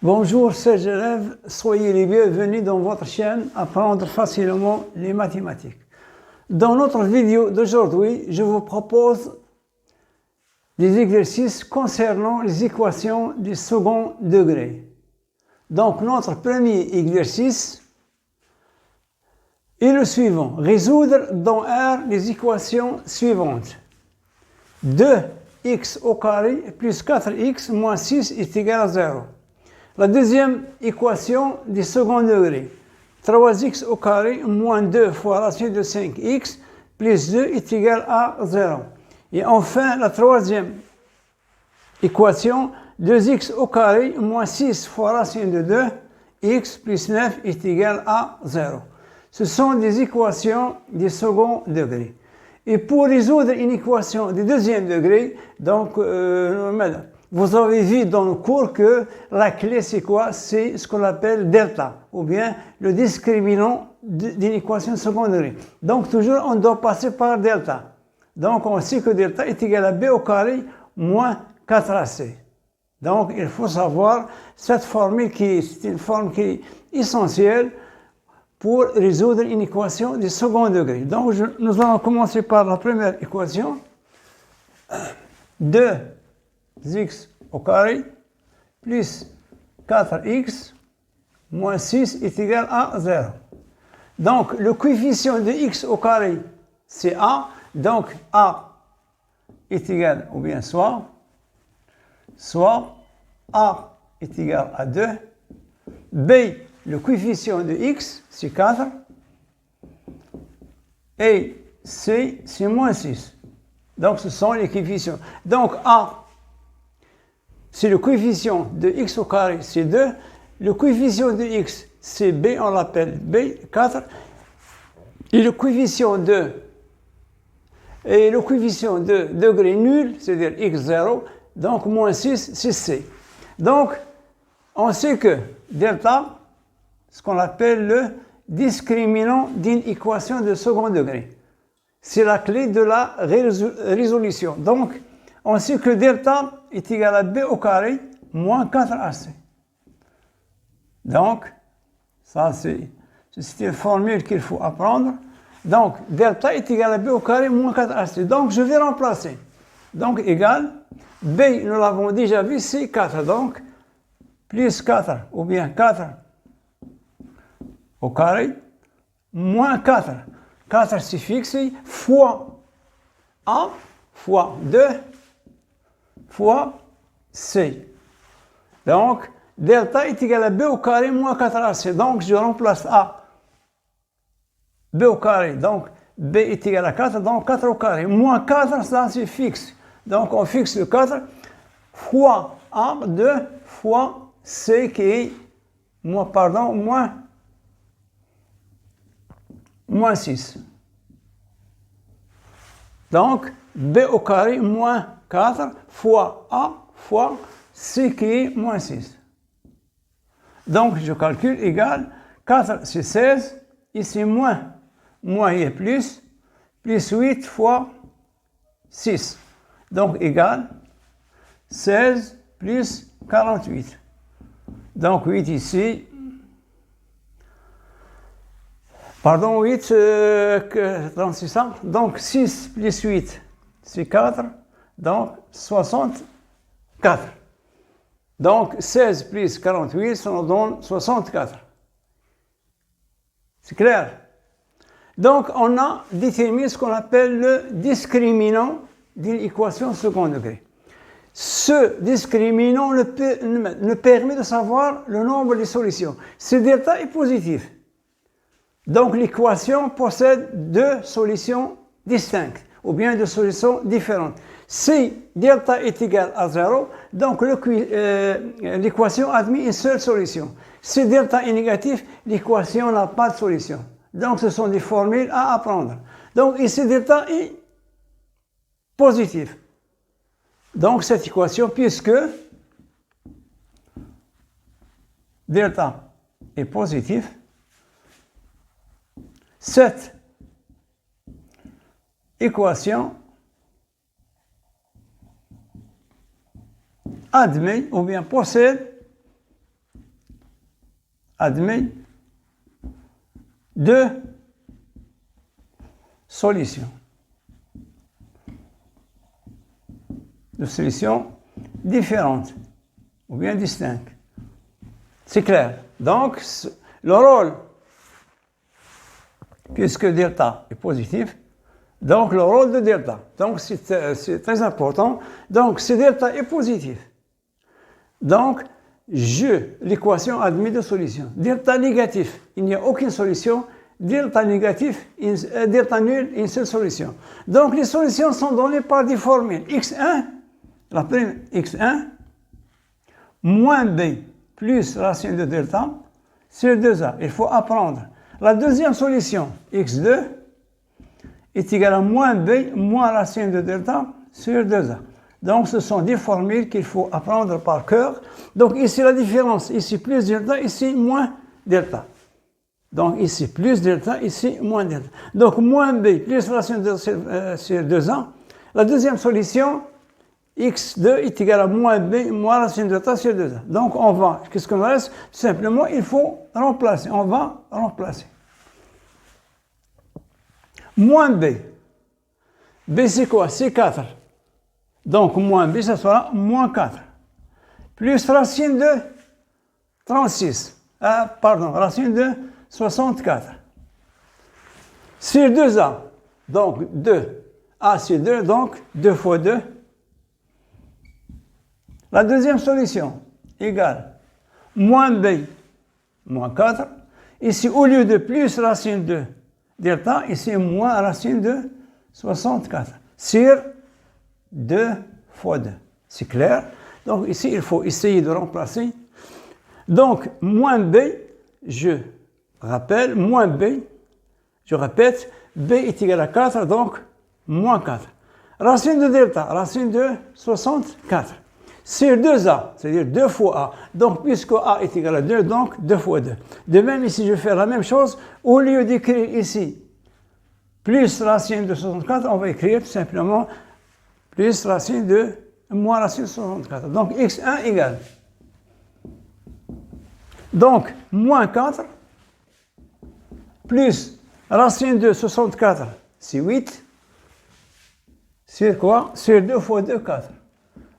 Bonjour chers élèves, soyez les bienvenus dans votre chaîne Apprendre facilement les mathématiques. Dans notre vidéo d'aujourd'hui, je vous propose des exercices concernant les équations du second degré. Donc notre premier exercice est le suivant. Résoudre dans R les équations suivantes. 2x au carré plus 4x moins 6 est égal à 0. La deuxième équation du second degré. 3x au carré moins 2 fois racine de 5x plus 2 est égal à 0. Et enfin, la troisième équation, 2x au carré moins 6 fois racine de 2, x plus 9 est égal à 0. Ce sont des équations du second degré. Et pour résoudre une équation du deuxième degré, donc, vous avez vu dans le cours que la clé, c'est quoi? C'est ce qu'on appelle delta, ou bien le discriminant d'une équation de second degré. Donc, toujours, on doit passer par delta. Donc, on sait que delta est égal à b au carré moins 4ac. Donc, il faut savoir cette formule c'est une formule qui est essentielle pour résoudre une équation du second degré. Donc, nous allons commencer par la première équation. 2x au carré plus 4x moins 6 est égal à 0. Donc, le coefficient de x au carré, c'est a. Donc, a est égal, ou bien soit a est égal à 2. B, le coefficient de x, c'est 4. Et c, c'est moins 6. Donc, ce sont les coefficients. Donc, a, c'est le coefficient de x au carré, c'est 2. Le coefficient de x, c'est b, on l'appelle b, 4. Et le coefficient de degré nul, c'est-à-dire x0, donc moins 6, c'est c. Donc, on sait que delta, ce qu'on appelle le discriminant d'une équation de second degré, c'est la clé de la résolution. Donc, on sait que delta est égal à b au carré moins 4ac. Donc, ça c'est une formule qu'il faut apprendre. Donc, delta est égal à b au carré moins 4ac. Donc, je vais remplacer. Donc, égal, b, nous l'avons déjà vu, c'est 4. Donc, plus 4, ou bien 4 au carré, moins 4. 4, c'est fixé, fois a, fois 2, fois c. Donc, delta est égal à b au carré moins 4ac. Donc, je remplace a. b au carré, donc b est égal à 4, donc 4 au carré. Moins 4, ça c'est fixe. Donc, on fixe le 4 fois a, 2 fois c qui est, moins 6. Donc, b au carré moins 4 fois a fois c qui est moins 6. Donc, je calcule égal 4 c'est 16, ici moins et plus 8 fois 6. Donc, égal 16 plus 48. Donc, 8 ici. Pardon, 8, c'est ça. Donc, 6 plus 8, c'est 4. Donc, 64. Donc, 16 plus 48, ça nous donne 64. C'est clair? Donc, on a déterminé ce qu'on appelle le discriminant d'une équation second degré. Ce discriminant nous permet de savoir le nombre de solutions. Ce delta est positif. Donc, l'équation possède deux solutions distinctes, ou bien deux solutions différentes. Si delta est égal à 0, donc l'équation admet une seule solution. Si delta est négatif, l'équation n'a pas de solution. Donc, ce sont des formules à apprendre. Donc, ici, delta est positif. Donc, cette équation, puisque delta est positif, cette équation admet ou bien possède admet deux solutions. De solutions différentes ou bien distinctes. C'est clair. Donc, le rôle, puisque delta est positif, donc le rôle de delta. Donc, c'est très important. Donc, si delta est positif, donc, l'équation admet deux solutions. Delta négatif, il n'y a aucune solution. Delta négatif, delta nul, une seule solution. Donc, les solutions sont données par des formules. X1, la première X1, moins B plus racine de delta sur 2A. Il faut apprendre. La deuxième solution, X2, est égal à moins B moins racine de delta sur 2A. Donc, ce sont des formules qu'il faut apprendre par cœur. Donc, ici, la différence, ici, plus delta, ici, moins delta. Donc, ici, plus delta, ici, moins delta. Donc, moins B plus racine de delta sur 2A. La deuxième solution, X2 est égal à moins B moins racine de delta sur 2A. Donc, on va, qu'est-ce qu'on reste? Simplement, il faut remplacer. On va remplacer. Moins B. B, c'est quoi? C'est 4. Donc, moins B, ça sera moins 4. Plus racine de 36. Racine de 64. Sur 2A. Donc, 2. A sur 2, donc 2 fois 2. La deuxième solution, égale moins B, moins 4. Ici, au lieu de plus racine de delta, ici, moins racine de 64. Sur 2 fois 2. C'est clair? Donc, ici, il faut essayer de remplacer. Donc, moins B, je rappelle, moins B, je répète, B est égal à 4, donc moins 4. Racine de delta, racine de 64. Sur 2A, c'est-à-dire 2 fois A. Donc, puisque A est égal à 2, donc 2 fois 2. De même, ici, je vais faire la même chose. Au lieu d'écrire ici plus racine de 64, on va écrire tout simplement plus racine de moins racine de 64. Donc, x1 égale. Donc, moins 4 plus racine de 64, c'est 8. Sur quoi? Sur 2 fois 2, 4.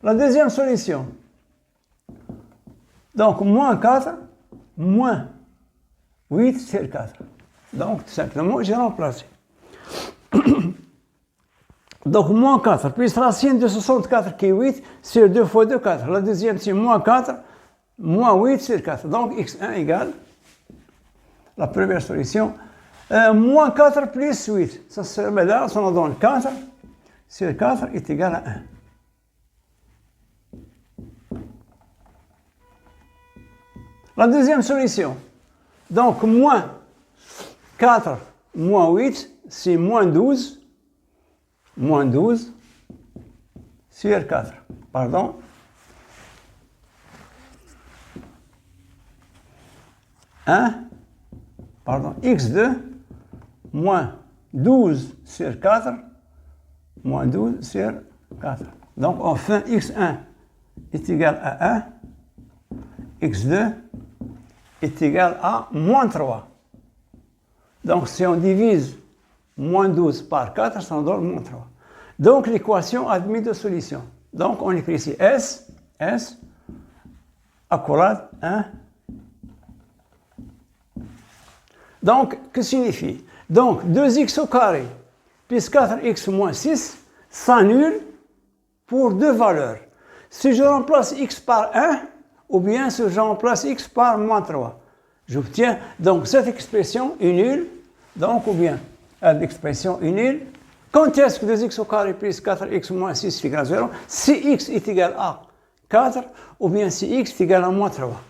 La deuxième solution. Donc, moins 4, moins 8 sur 4. Donc, tout simplement, j'ai remplacé. Donc, moins 4 plus racine de 64 qui est 8 sur 2 fois 2, 4. La deuxième, c'est moins 4, moins 8 sur 4. Donc, x1 égale, la première solution, moins 4 plus 8. Ça se met là, ça nous donne 4 sur 4 est égal à 1. La deuxième solution, donc moins 4 moins 8, c'est moins 12 sur 4. Pardon. X2 moins 12 sur 4, moins 12 sur 4. Donc, enfin, x1 est égal à 1, x2 est égal à moins 3. Donc, si on divise moins 12 par 4, ça nous donne moins 3. Donc, l'équation admet deux solutions. Donc, on écrit ici S, accolade 1. Donc, que signifie? Donc, 2x au carré plus 4x moins 6 s'annule pour deux valeurs. Si je remplace x par 1, ou bien si je remplace x par moins 3, j'obtiens, donc cette expression est nulle, donc ou bien l'expression est nulle. Quand est-ce que 2x au carré plus 4x moins 6 est égal à 0? Si x est égal à 4, ou bien si x est égal à moins 3.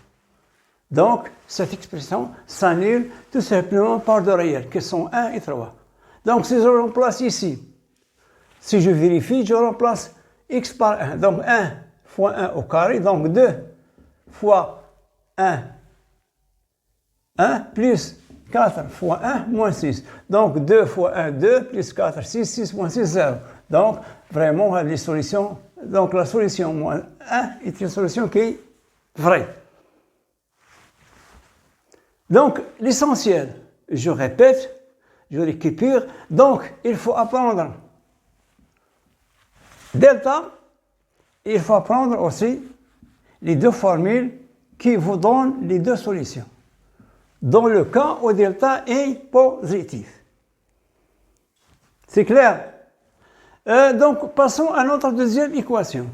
Donc, cette expression s'annule tout simplement par deux réels, qui sont 1 et 3. Donc, si je remplace ici, si je vérifie, je remplace x par 1. Donc, 1 fois 1 au carré, donc 2 fois 1, plus 4 fois 1, moins 6. Donc, 2 fois 1, 2, plus 4, 6, 6 moins 6, 0. Donc, vraiment, les solutions, donc la solution moins 1 est une solution qui est vraie. Donc, l'essentiel, je répète, je récupère, donc il faut apprendre delta, et il faut apprendre aussi les deux formules qui vous donnent les deux solutions, dans le cas où delta est positif. C'est clair? Donc, passons à notre deuxième équation.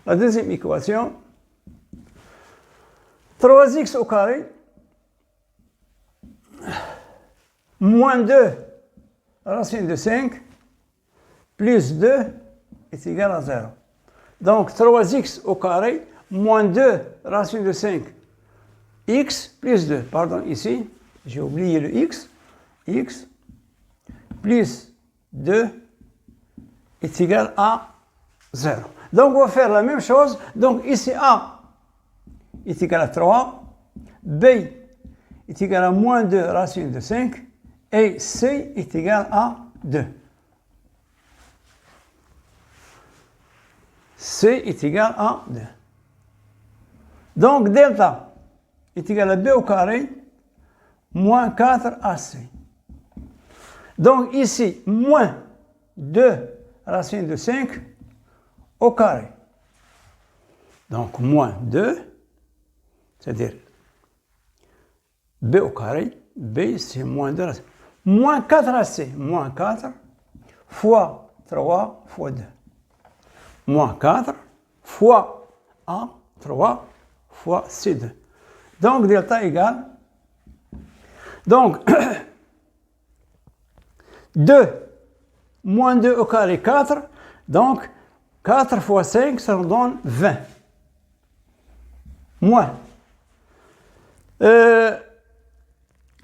La deuxième équation, 3x au carré moins 2 racine de 5 plus 2 est égal à 0. Donc 3x au carré moins 2 racine de 5 x plus 2. Pardon, ici, j'ai oublié le x. X plus 2 est égal à 0. Donc on va faire la même chose. Donc ici A est égal à 3, B est égal à moins 2 racine de 5 et C est égal à 2. C est égal à 2. Donc delta est égal à B au carré moins 4 AC. Donc ici, moins 2 racine de 5 au carré. Donc moins 2, c'est-à-dire B au carré, B c'est moins 2 racine. Moins 4 AC, moins 4 fois 3 fois 2. Moins 4 fois A, 3 fois C2. Donc delta égale. Donc 2 moins 2 au carré 4. Donc 4 fois 5, ça nous donne 20. Moins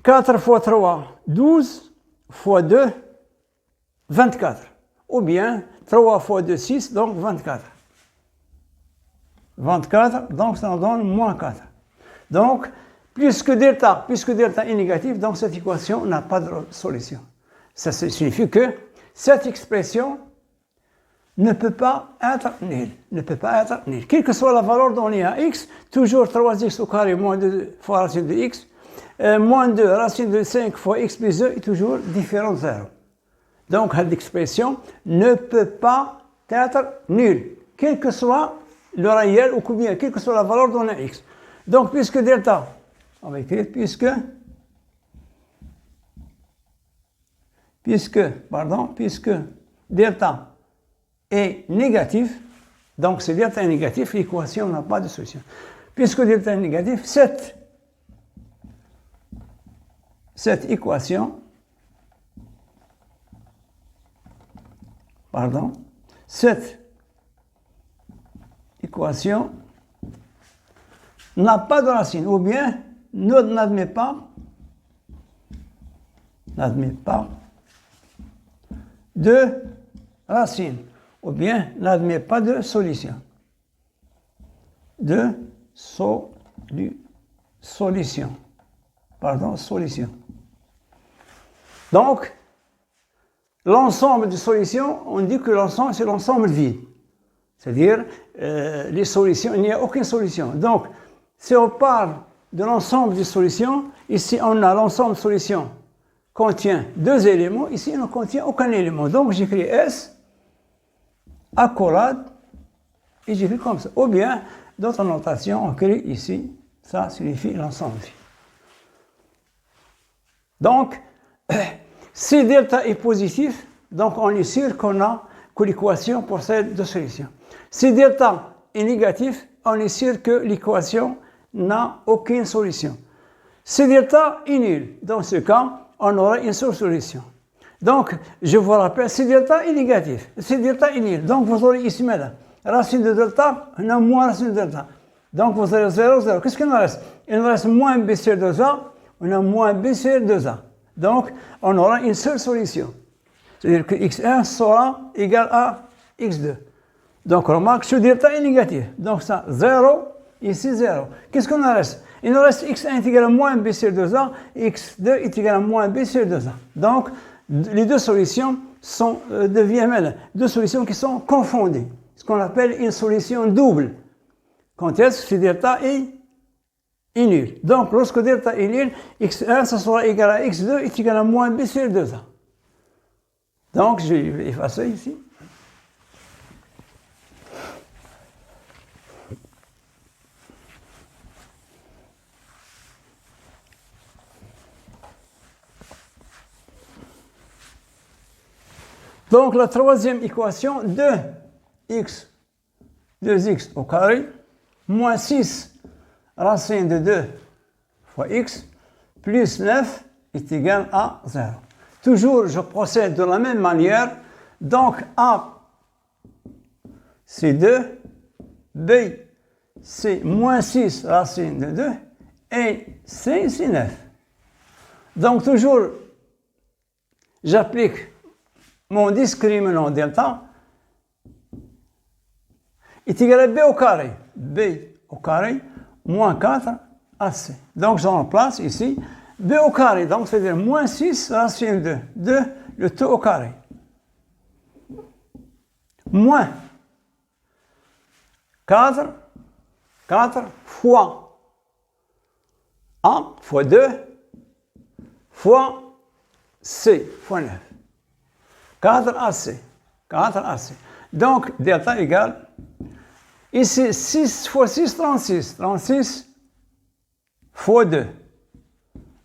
4 fois 3, 12 fois 2, 24. Ou bien 3 fois 2, 6, donc 24. 24, donc ça nous donne moins 4. Donc, puisque delta est négatif, donc cette équation n'a pas de solution. Ça signifie que cette expression ne peut pas être nulle. Ne peut pas être nulle. Quelle que soit la valeur donnée à x, toujours 3x au carré moins 2 fois racine de x, moins 2 racine de 5 fois x plus 2 est toujours différent de 0. Donc, cette expression ne peut pas être nulle, quel que soit le réel ou combien, quelle que soit la valeur donnée à x. Donc, puisque delta, on va écrire puisque delta est négatif, donc si delta est négatif, l'équation n'a pas de solution. Puisque delta est négatif, cette équation, n'a pas de racine, ou bien n'admet pas de racine, ou bien n'admet pas de solution. Solution. Donc, l'ensemble de solutions, on dit que l'ensemble, c'est l'ensemble vide. C'est-à-dire, les solutions, il n'y a aucune solution. Donc, si on parle de l'ensemble des solutions, ici, on a l'ensemble de solutions contient 2 éléments, ici, il ne contient aucun élément. Donc, j'écris S, accolade, et j'écris comme ça. Ou bien, d'autres notations, on écrit ici, ça signifie l'ensemble vide. Donc, si delta est positif, donc on est sûr que l'équation possède 2 solutions. Si delta est négatif, on est sûr que l'équation n'a aucune solution. Si delta est nul, dans ce cas, on aura une seule solution. Donc, je vous rappelle, si delta est négatif, si delta est nul, donc vous aurez ici maintenant racine de delta, on a moins racine de delta. Donc vous aurez 0, 0. Qu'est-ce qu'il nous reste? Il nous reste moins b sur 2a, on a moins b sur 2a. Donc, on aura une seule solution. C'est-à-dire que x1 sera égal à x2. Donc, remarque, ce delta est négatif. Donc, ça, 0, ici 0. Qu'est-ce qu'on nous reste? Il nous reste x1 est égal à moins b sur 2a, x2 est égal à moins b sur 2a. Donc, les deux solutions deviennent deux solutions qui sont confondues. Ce qu'on appelle une solution double. Quand est-ce que delta est nul? Donc, lorsque delta est nul, x1, ça sera égal à x2 est égal à moins b sur 2a. Donc, je vais effacer ici. Donc, la troisième équation, 2x au carré, moins 6 racine de 2 fois x, plus 9 est égal à 0. Toujours, je procède de la même manière. Donc, A, c'est 2, B, c'est moins 6 racine de 2, et C, c'est 9. Donc, toujours, j'applique mon discriminant delta est égal à b au carré. B au carré moins 4 AC. Donc, je remplace ici b au carré. Donc, c'est-à-dire moins 6 racine de 2, le tout au carré. Moins 4 fois A fois 2 fois C fois 9. 4 AC. 4 AC. Donc, delta égale, ici, 6 fois 6, 36. 36 fois 2.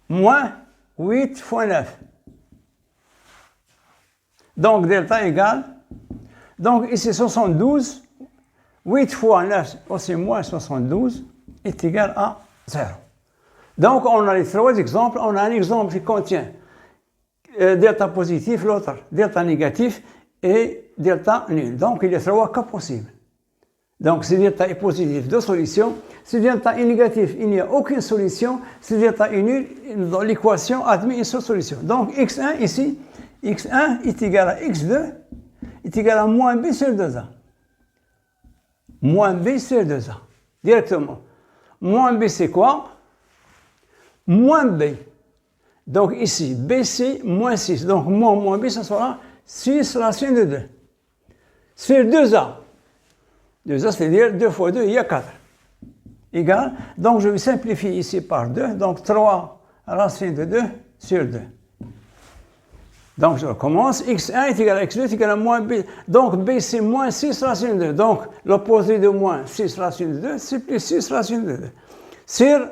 Moins 8 fois 9. Donc, delta égale, donc ici, 72. 8 fois 9, aussi moins 72, est égal à 0. Donc, on a les trois exemples. On a un exemple qui contient delta positif, l'autre delta négatif et delta nul. Donc, il y a trois cas possibles. Donc, si delta est positif, deux solutions. Si delta est négatif, il n'y a aucune solution. Si delta est nul, dans l'équation admet une seule solution. Donc, x1 ici, x1 est égal à x2, est égal à moins b sur 2a. Moins b sur 2a, directement. Moins b, c'est quoi? Moins b. Donc ici, BC moins 6. Donc moins B, ça sera 6 racine de 2. Sur 2A. 2A, c'est-à-dire 2 fois 2, il y a 4. Égal. Donc je vais simplifier ici par 2. Donc 3 racine de 2 sur 2. Donc je recommence. X1 est égal à X2 est égal à moins B. Donc B, c'est moins 6 racine de 2. Donc l'opposé de moins 6 racine de 2, c'est plus 6 racine de 2. Sur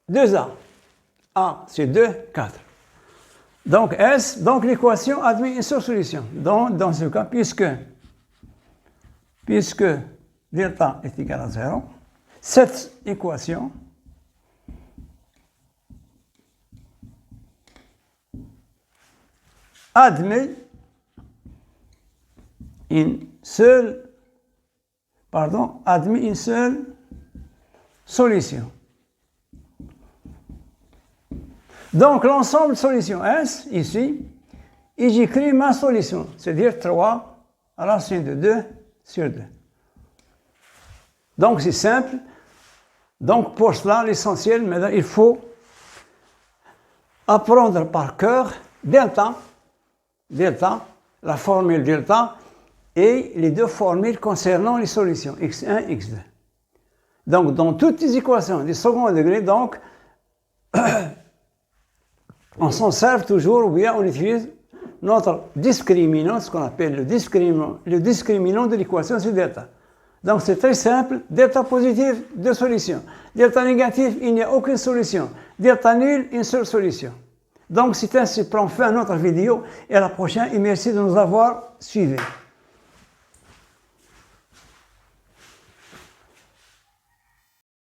2A. A, c'est 2, 4. Donc, S, donc l'équation admet une seule solution. Donc, dans ce cas, puisque delta est égal à 0, cette équation admet une seule solution. Donc, l'ensemble de solutions S, ici, et j'écris ma solution, c'est-à-dire 3 racine de 2 sur 2. Donc, c'est simple. Donc, pour cela, l'essentiel, maintenant, il faut apprendre par cœur delta, la formule delta, et les deux formules concernant les solutions, x1 et x2. Donc, dans toutes les équations du second degré, donc, on s'en sert toujours, ou bien on utilise notre discriminant, ce qu'on appelle le discriminant de l'équation sur delta. Donc c'est très simple, delta positif, deux solutions. Delta négatif, il n'y a aucune solution. Delta nul, une seule solution. Donc c'est ainsi, prend fin à notre vidéo, et à la prochaine, et merci de nous avoir suivis.